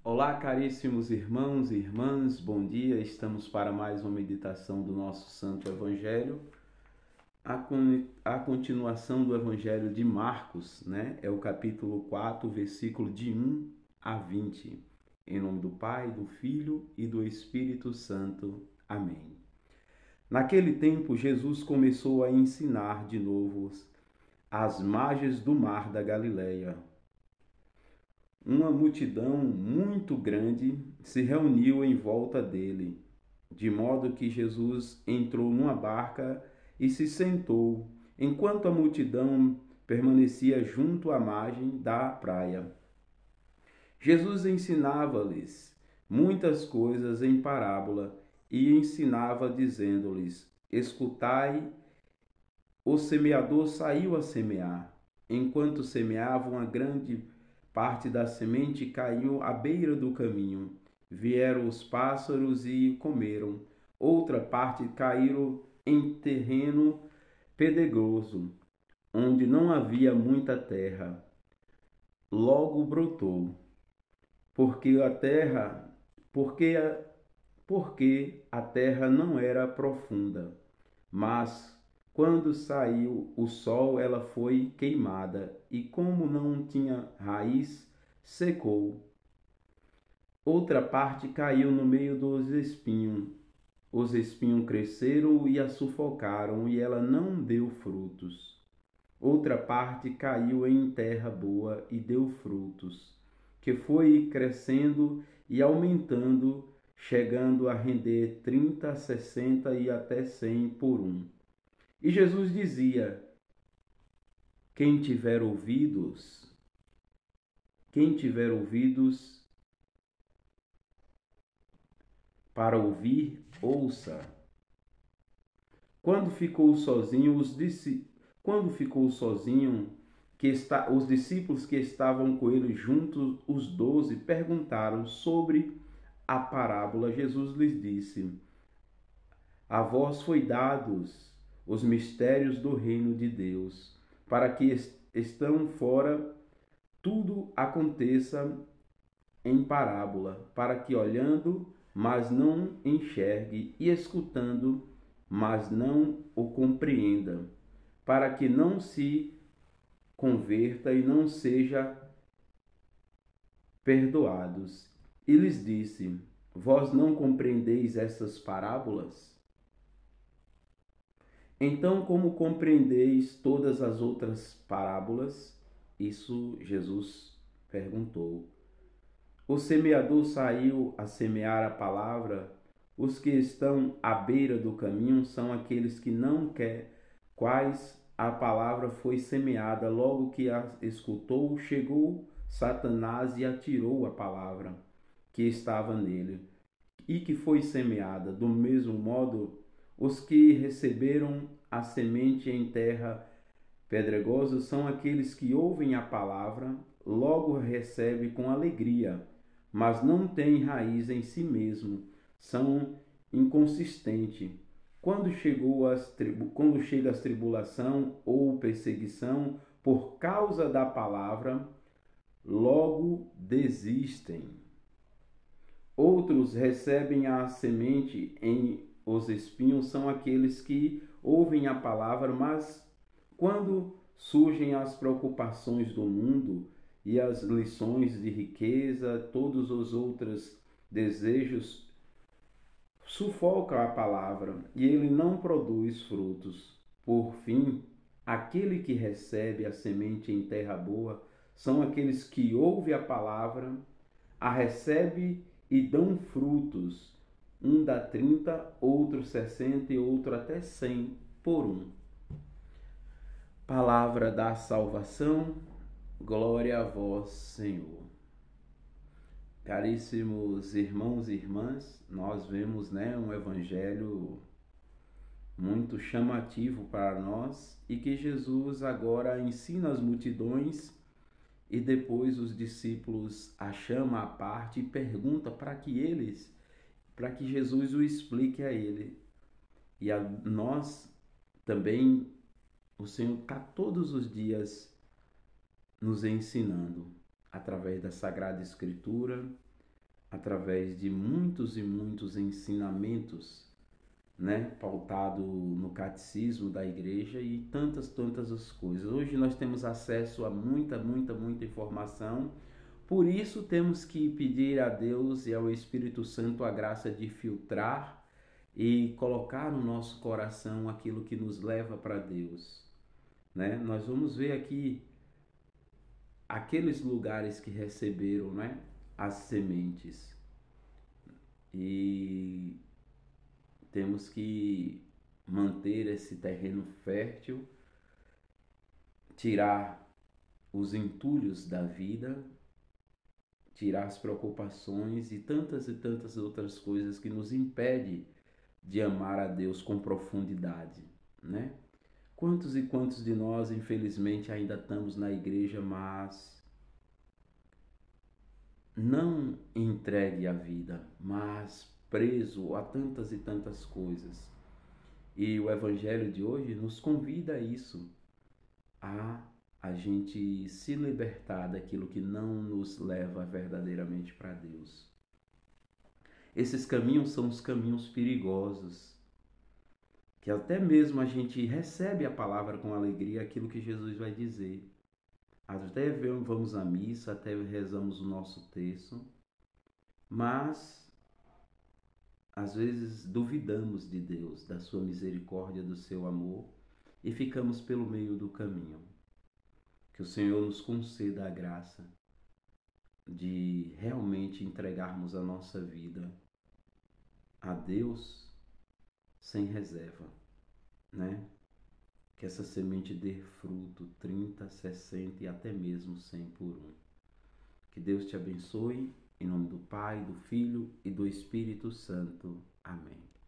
Olá, caríssimos irmãos e irmãs, bom dia. Estamos para mais uma meditação do nosso Santo Evangelho. A continuação do Evangelho de Marcos, né? É o capítulo 4, versículo de 1 a 20. Em nome do Pai, do Filho e do Espírito Santo. Amém. Naquele tempo, Jesus começou a ensinar de novo às margens do mar da Galileia. Uma multidão muito grande se reuniu em volta dele, de modo que Jesus entrou numa barca e se sentou, enquanto a multidão permanecia junto à margem da praia. Jesus ensinava-lhes muitas coisas em parábola e ensinava dizendo-lhes: Escutai, o semeador saiu a semear. Enquanto semeava, uma grande parte da semente caiu à beira do caminho. Vieram os pássaros e comeram. Outra parte caiu em terreno pedregoso, onde não havia muita terra. Logo brotou, porque a terra, porque a, porque a terra não era profunda. Mas quando saiu o sol, ela foi queimada, e como não tinha raiz, secou. Outra parte caiu no meio dos espinhos. Os espinhos cresceram e a sufocaram, e ela não deu frutos. Outra parte caiu em terra boa e deu frutos, que foi crescendo e aumentando, chegando a render 30, 60 e até 100 por um. E Jesus dizia: Quem tiver ouvidos, quem tiver ouvidos para ouvir, ouça. Quando ficou sozinho, os discípulos que estavam com ele juntos, os 12, perguntaram sobre a parábola. Jesus lhes disse: A vós foi dados os mistérios do reino de Deus, para que estão fora tudo aconteça em parábola, para que olhando, mas não enxergue, e escutando, mas não o compreenda, para que não se converta e não seja perdoados. E lhes disse: Vós não compreendeis essas parábolas? Então, como compreendeis todas as outras parábolas? Isso Jesus perguntou. O semeador saiu a semear a palavra. Os que estão à beira do caminho são aqueles que não querem, quais a palavra foi semeada. Logo que a escutou, chegou Satanás e atirou a palavra que estava nele e que foi semeada. Do mesmo modo, os que receberam a semente em terra pedregosa são aqueles que ouvem a palavra, logo recebem com alegria, mas não têm raiz em si mesmo, são inconsistentes. Quando chega a tribulação ou perseguição por causa da palavra, logo desistem. Outros recebem a semente em os espinhos, são aqueles que ouvem a palavra, mas quando surgem as preocupações do mundo e as lições de riqueza, todos os outros desejos sufocam a palavra e ele não produz frutos. Por fim, aquele que recebe a semente em terra boa são aqueles que ouvem a palavra, a recebe e dão frutos. Um dá 30, outro 60 e outro até 100 por um. Palavra da salvação, glória a vós, Senhor. Caríssimos irmãos e irmãs, nós vemos, um evangelho muito chamativo para nós e que Jesus agora ensina as multidões e depois os discípulos a chama à parte e pergunta para que Jesus o explique a ele. E a nós também, o Senhor está todos os dias nos ensinando através da Sagrada Escritura, através de muitos e muitos ensinamentos, né, pautado no catecismo da igreja e tantas as coisas. Hoje nós temos acesso a muita informação. Por isso temos que pedir a Deus e ao Espírito Santo a graça de filtrar e colocar no nosso coração aquilo que nos leva para Deus, né? Nós vamos ver aqui aqueles lugares que receberam, né, as sementes. E temos que manter esse terreno fértil, tirar os entulhos da vida, tirar as preocupações e tantas outras coisas que nos impedem de amar a Deus com profundidade, né? Quantos e quantos de nós, infelizmente, ainda estamos na igreja, mas não entregue à vida, mas preso a tantas e tantas coisas. E o Evangelho de hoje nos convida a isso, a gente se libertar daquilo que não nos leva verdadeiramente para Deus. Esses caminhos são os caminhos perigosos, que até mesmo a gente recebe a palavra com alegria, aquilo que Jesus vai dizer. Até vamos à missa, até rezamos o nosso terço, mas às vezes duvidamos de Deus, da sua misericórdia, do seu amor e ficamos pelo meio do caminho. Que o Senhor nos conceda a graça de realmente entregarmos a nossa vida a Deus sem reserva, né? Que essa semente dê fruto 30, 60 e até mesmo 100 por um. Que Deus te abençoe, em nome do Pai, do Filho e do Espírito Santo. Amém.